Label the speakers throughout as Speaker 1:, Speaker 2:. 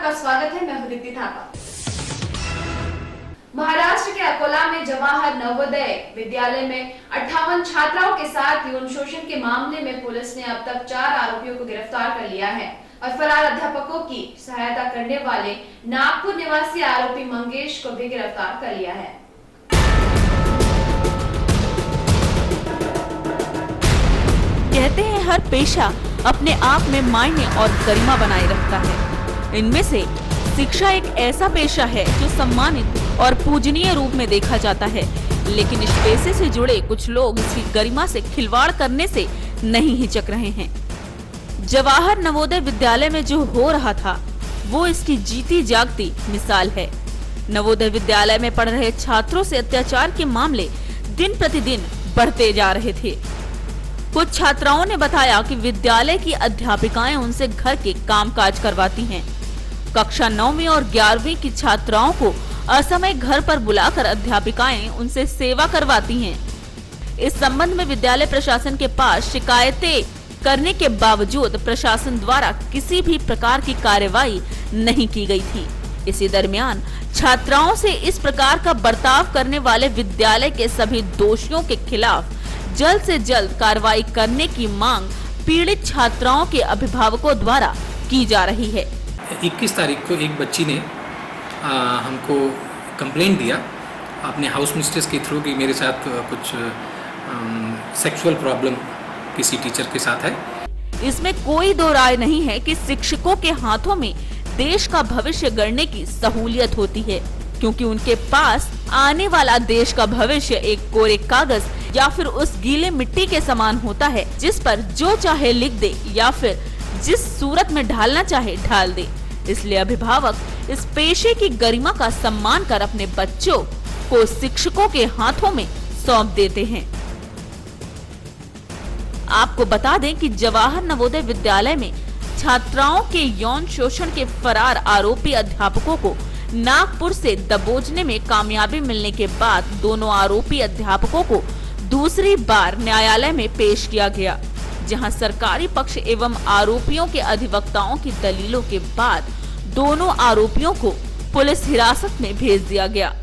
Speaker 1: आपका स्वागत है। मैं हूं दीप्ति थापा। महाराष्ट्र के अकोला में जवाहर नवोदय विद्यालय में 58 छात्राओं के साथ यौन शोषण के मामले में पुलिस ने अब तक 4 आरोपियों को गिरफ्तार कर लिया है और फरार अध्यापकों की सहायता करने वाले नागपुर निवासी आरोपी मंगेश को भी गिरफ्तार कर लिया है।
Speaker 2: कहते हैं हर पेशा अपने आप में मायने और गरिमा बनाए रखता है। इनमें से शिक्षा एक ऐसा पेशा है जो सम्मानित और पूजनीय रूप में देखा जाता है, लेकिन इस पेशे से जुड़े कुछ लोग इसकी गरिमा से खिलवाड़ करने से नहीं हिचक रहे हैं। जवाहर नवोदय विद्यालय में जो हो रहा था वो इसकी जीती जागती मिसाल है। नवोदय विद्यालय में पढ़ रहे छात्रों से अत्याचार के मामले दिन प्रतिदिन बढ़ते जा रहे थे। कुछ छात्राओं ने बताया कि विद्यालय की अध्यापिकाएं उनसे घर के कामकाज करवाती हैं। कक्षा 9वीं और 11वीं की छात्राओं को असमय घर पर बुलाकर अध्यापिकाएं उनसे सेवा करवाती हैं। इस संबंध में विद्यालय प्रशासन के पास शिकायतें करने के बावजूद प्रशासन द्वारा किसी भी प्रकार की कार्रवाई नहीं की गई थी। इसी दरमियान छात्राओं से इस प्रकार का बर्ताव करने वाले विद्यालय के सभी दोषियों के खिलाफ जल्द से जल्द कार्रवाई करने की मांग पीड़ित छात्राओं के अभिभावकों द्वारा की जा रही है।
Speaker 3: 21 तारीख को एक बच्ची ने हमको कंप्लेंट दिया अपने हाउस मिस्ट्रेस के थ्रू कि मेरे साथ कुछ सेक्सुअल प्रॉब्लम किसी टीचर के साथ है।
Speaker 2: इसमें कोई दो राय नहीं है कि शिक्षकों के हाथों में देश का भविष्य गढ़ने की सहूलियत होती है, क्योंकि उनके पास आने वाला देश का भविष्य एक कोरे कागज या फिर उस गीले मिट्टी के समान होता है, जिस पर जो चाहे लिख दे या फिर जिस सूरत में ढालना चाहे ढाल दे। इसलिए अभिभावक इस पेशे की गरिमा का सम्मान कर अपने बच्चों को शिक्षकों के हाथों में सौंप देते हैं। आपको बता दें कि जवाहर नवोदय विद्यालय में छात्राओं के यौन शोषण के फरार आरोपी अध्यापकों को नागपुर से दबोचने में कामयाबी मिलने के बाद दोनों आरोपी अध्यापकों को दूसरी बार न्यायालय में पेश किया गया, जहां सरकारी पक्ष एवं आरोपियों के अधिवक्ताओं की दलीलों के बाद दोनों आरोपियों को पुलिस हिरासत में भेज दिया गया।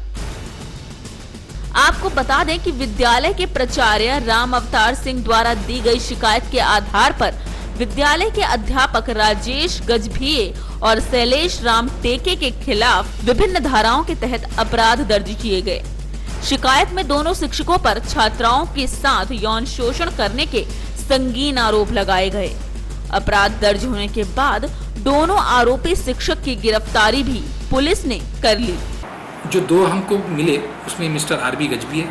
Speaker 2: आपको बता दें कि विद्यालय के प्राचार्य राम अवतार सिंह द्वारा दी गई शिकायत के आधार पर विद्यालय के अध्यापक राजेश गजभिये और शैलेश राम टेके के खिलाफ विभिन्न धाराओं के तहत अपराध दर्ज किए गए। शिकायत में दोनों शिक्षकों पर छात्राओं के साथ यौन शोषण करने के संगीन आरोप लगाए गए। अपराध दर्ज होने के बाद दोनों आरोपी शिक्षक की गिरफ्तारी भी पुलिस ने कर ली।
Speaker 3: जो 2 हमको मिले उसमें Mister RB Gajbhiye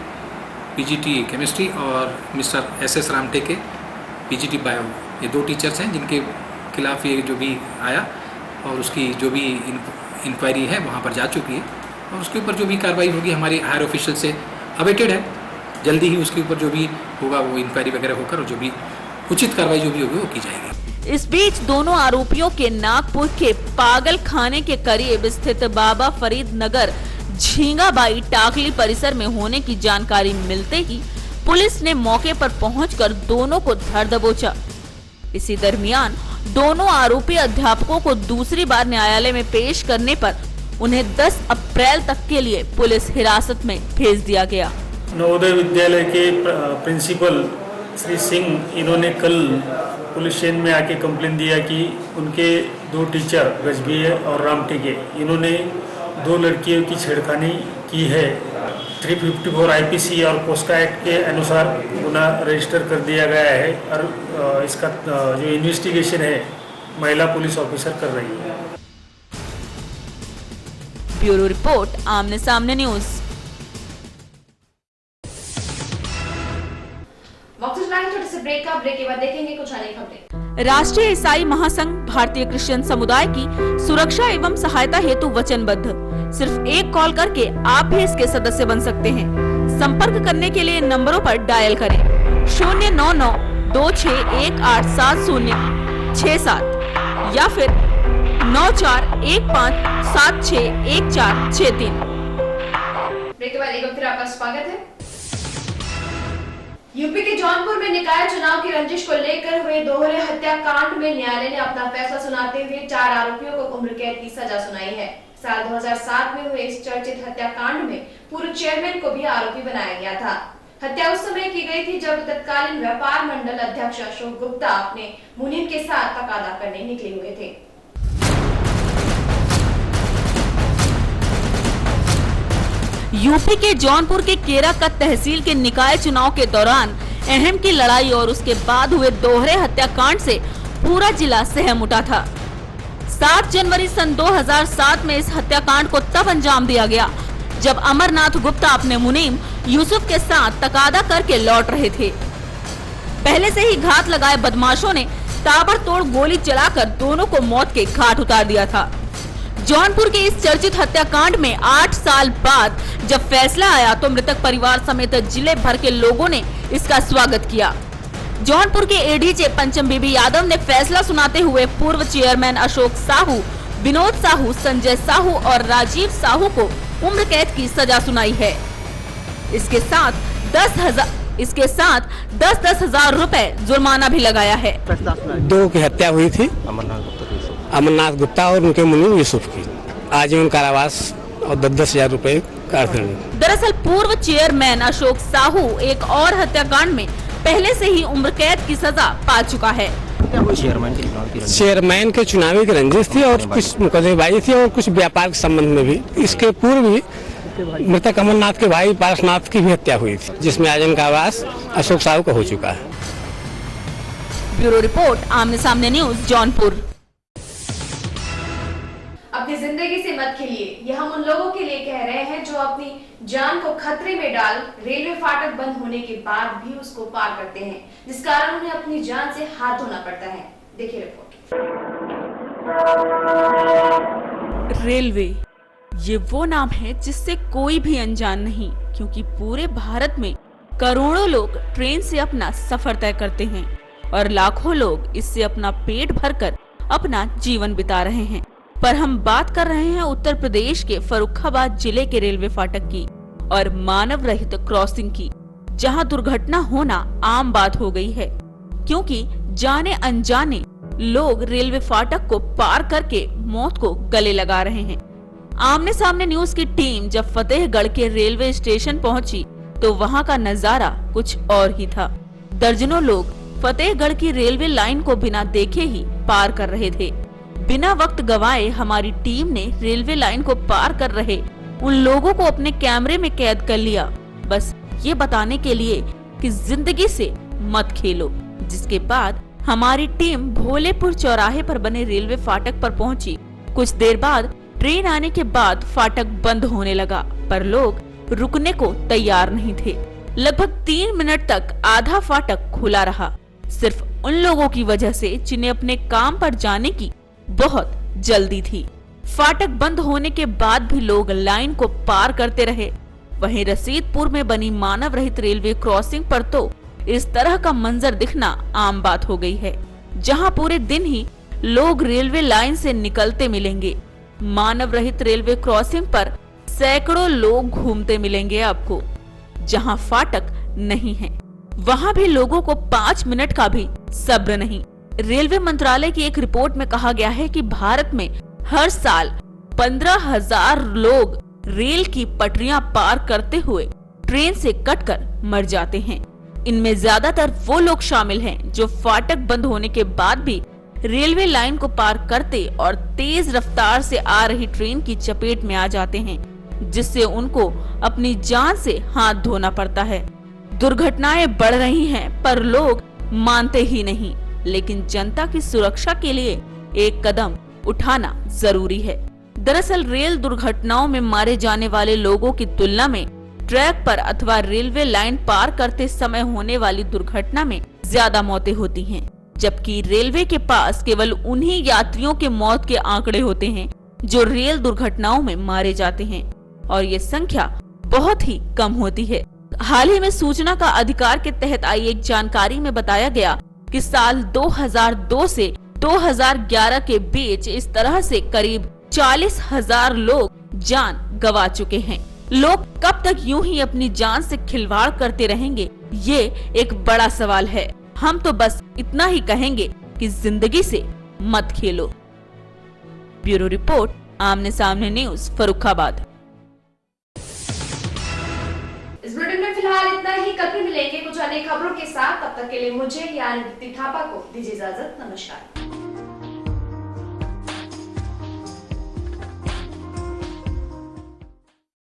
Speaker 3: PGT chemistry और Mister SS Ram Teke PGT bio, ये 2 टीचर्स हैं जिनके खिलाफ ये जो भी आया और उसकी जो भी इंक्वायरी है वहाँ पर जा चुकी है और उसके ऊपर जो भी कार्रवाई होगी हमारे हायर ऑफिशियल से अवेटेड है। जल्दी ही उसके ऊपर जो भी होगा वो इंक्वायरी वगैरह होकर और जो भी उचित कार्रवाई जो भी होगी वो की जाएगी।
Speaker 2: इस बीच दोनों आरोपियों के नागपुर के पागल खाने के करीब स्थित बाबा फरीद नगर झींगाबाई टाकली परिसर में होने की जानकारी मिलते ही पुलिस ने मौके पर पहुंचकर दोनों को धर दबोचा। इसी दरमियान दोनों आरोपी अध्यापकों को दूसरी बार न्यायालय में पेश करने पर उन्हें 10 अप्रैल तक के लिए पुलिस हिरासत में भेज दिया गया।
Speaker 4: नवोदय विद्यालय के प्रिंसिपल श्री सिंह इन्होंने कल पुलिस स्टेशन में आके कंप्लेन दिया कि उनके 2 टीचर गजभिये और राम टेके इन्होंने 2 लड़कियों की छेड़खानी की है। 354 आईपीसी और पोस्का एक्ट के अनुसार गुनाह रजिस्टर कर दिया गया है और इसका जो इन्वेस्टिगेशन है महिला पुलिस ऑफिसर कर रही है।
Speaker 2: ब्यूरो रिपोर्ट, आमने सामने न्यूज।
Speaker 1: छोटे से ब्रेक के बाद देखेंगे कुछ अन्य खबरें।
Speaker 2: राष्ट्रीय ईसाई महासंघ भारतीय क्रिश्चियन समुदाय की सुरक्षा एवं सहायता हेतु वचनबद्ध। सिर्फ एक कॉल करके आप भी इसके सदस्य बन सकते हैं। संपर्क करने के लिए नंबरों पर डायल करें 09926187067 या फिर 9415761463।
Speaker 1: ब्रेक के बाद एक बार फिर आपका स्वागत है। यूपी के जौनपुर में निकाय चुनाव की रंजिश को लेकर हुए दोहरे हत्याकांड में न्यायालय ने अपना फैसला सुनाते हुए 4 आरोपियों को उम्र कैद की सजा सुनाई है। साल 2007 में हुए इस चर्चित हत्याकांड में पूर्व चेयरमैन को भी आरोपी बनाया गया था। हत्या उस समय की गई थी जब तत्कालीन व्यापार मंडल अध्यक्ष अशोक गुप्ता अपने मुनीम के साथ तकादा करने निकले हुए थे।
Speaker 2: यूपी के जौनपुर के केराकत तहसील के निकाय चुनाव के दौरान अहम की लड़ाई और उसके बाद हुए दोहरे हत्याकांड से पूरा जिला सहम उठा था। 7 जनवरी सन 2007 में इस हत्याकांड को तब अंजाम दिया गया जब अमरनाथ गुप्ता अपने मुनीम यूसुफ के साथ तकादा करके लौट रहे थे। पहले से ही घात लगाए बदमाशों ने ताबड़तोड़ गोली चलाकर दोनों को मौत के घाट उतार दिया था। जौनपुर के इस चर्चित हत्याकांड में 8 साल बाद जब फैसला आया तो मृतक परिवार समेत जिले भर के लोगों ने इसका स्वागत किया। जौनपुर के एडीजे पंचम बीबी यादव ने फैसला सुनाते हुए पूर्व चेयरमैन अशोक साहू, विनोद साहू, संजय साहू और राजीव साहू को उम्र कैद की सजा सुनाई है। इसके साथ 10,000 रुपए जुर्माना भी लगाया है।
Speaker 5: 2 की हत्या हुई थी, अमरनाथ गुप्ता और उनके मुनीम यूसुफ की, आजीवन कारावास और 10,000 रुपए का अर्थदंड।
Speaker 2: दरअसल पूर्व चेयरमैन अशोक साहू एक और हत्याकांड में पहले से ही उम्र कैद की सजा पा चुका है।
Speaker 5: चेयरमैन के चुनावी की रंजिश थी और कुछ मुकदमेबाजी थी और कुछ व्यापार के संबंध में भी। इसके पूर्व भी मृतक अमरनाथ के भाई पारसनाथ की भी हत्या हुई थी, जिसमें आजीवन कारावास अशोक साहू का हो चुका है।
Speaker 2: ब्यूरो रिपोर्ट, आमने सामने न्यूज, जौनपुर।
Speaker 1: अपनी जिंदगी से मत खेलिए, यह हम उन लोगों के लिए कह रहे हैं जो अपनी जान को खतरे में डाल रेलवे फाटक बंद होने के बाद भी उसको पार करते हैं, जिस कारण उन्हें अपनी जान से हाथ धोना पड़ता है। देखिए रिपोर्ट।
Speaker 2: रेलवे, ये वो नाम है जिससे कोई भी अनजान नहीं, क्योंकि पूरे भारत में करोड़ों लोग ट्रेन से अपना सफर तय करते हैं और लाखों लोग इससे अपना पेट भरकर अपना जीवन बिता रहे हैं। पर हम बात कर रहे हैं उत्तर प्रदेश के फर्रुखाबाद जिले के रेलवे फाटक की और मानव रहित क्रॉसिंग की, जहां दुर्घटना होना आम बात हो गई है, क्योंकि जाने अनजाने लोग रेलवे फाटक को पार करके मौत को गले लगा रहे हैं। आमने सामने न्यूज की टीम जब फतेहगढ़ के रेलवे स्टेशन पहुंची तो वहां का नजारा कुछ और ही था। दर्जनों लोग फतेहगढ़ की रेलवे लाइन को बिना देखे ही पार कर रहे थे। बिना वक्त गवाए हमारी टीम ने रेलवे लाइन को पार कर रहे उन लोगों को अपने कैमरे में कैद कर लिया, बस ये बताने के लिए कि जिंदगी से मत खेलो। जिसके बाद हमारी टीम भोलेपुर चौराहे पर बने रेलवे फाटक पर पहुंची। कुछ देर बाद ट्रेन आने के बाद फाटक बंद होने लगा, पर लोग रुकने को तैयार नहीं थे। लगभग 3 मिनट तक आधा फाटक खुला रहा, सिर्फ उन लोगों की वजह से जिन्हें अपने काम पर जाने की बहुत जल्दी थी। फाटक बंद होने के बाद भी लोग लाइन को पार करते रहे। वहीं रसीदपुर में बनी मानव रहित रेलवे क्रॉसिंग पर तो इस तरह का मंजर दिखना आम बात हो गई है, जहां पूरे दिन ही लोग रेलवे लाइन से निकलते मिलेंगे। मानव रहित रेलवे क्रॉसिंग पर सैकड़ों लोग घूमते मिलेंगे आपको। जहां फाटक नहीं है वहां भी लोगों को 5 मिनट का भी सब्र नहीं। रेलवे मंत्रालय की एक रिपोर्ट में कहा गया है कि भारत में हर साल 15,000 लोग रेल की पटरियां पार करते हुए ट्रेन से कटकर मर जाते हैं। इनमें ज्यादातर वो लोग शामिल हैं जो फाटक बंद होने के बाद भी रेलवे लाइन को पार करते और तेज रफ्तार से आ रही ट्रेन की चपेट में आ जाते हैं, जिससे उनको अपनी जान से हाथ धोना पड़ता है। दुर्घटनाएं बढ़ रही हैं पर लोग मानते ही नहीं, लेकिन जनता की सुरक्षा के लिए एक कदम उठाना जरूरी है। दरअसल रेल दुर्घटनाओं में मारे जाने वाले लोगों की तुलना में ट्रैक पर अथवा रेलवे लाइन पार करते समय होने वाली दुर्घटना में ज्यादा मौतें होती हैं, जबकि रेलवे के पास केवल उन्हीं यात्रियों के मौत के आंकड़े होते हैं जो रेल दुर्घटनाओं में मारे जाते हैं, और ये संख्या बहुत ही कम होती है। हाल ही में सूचना का अधिकार के तहत आई एक जानकारी में बताया गया कि साल 2002 से 2011 के बीच इस तरह से करीब 40,000 लोग जान गंवा चुके हैं। लोग कब तक यूं ही अपनी जान से खिलवाड़ करते रहेंगे, ये एक बड़ा सवाल है। हम तो बस इतना ही कहेंगे कि जिंदगी से मत खेलो। ब्यूरो रिपोर्ट, आमने सामने न्यूज, फर्रुखाबाद।
Speaker 1: इस बुलेटिन में फिलहाल इतना ही। कल फिर मिलेंगे कुछ अन्य खबरों के साथ। तब तक के लिए मुझे यानी दीप्ति थापा को दीजिए इजाजत। नमस्कार।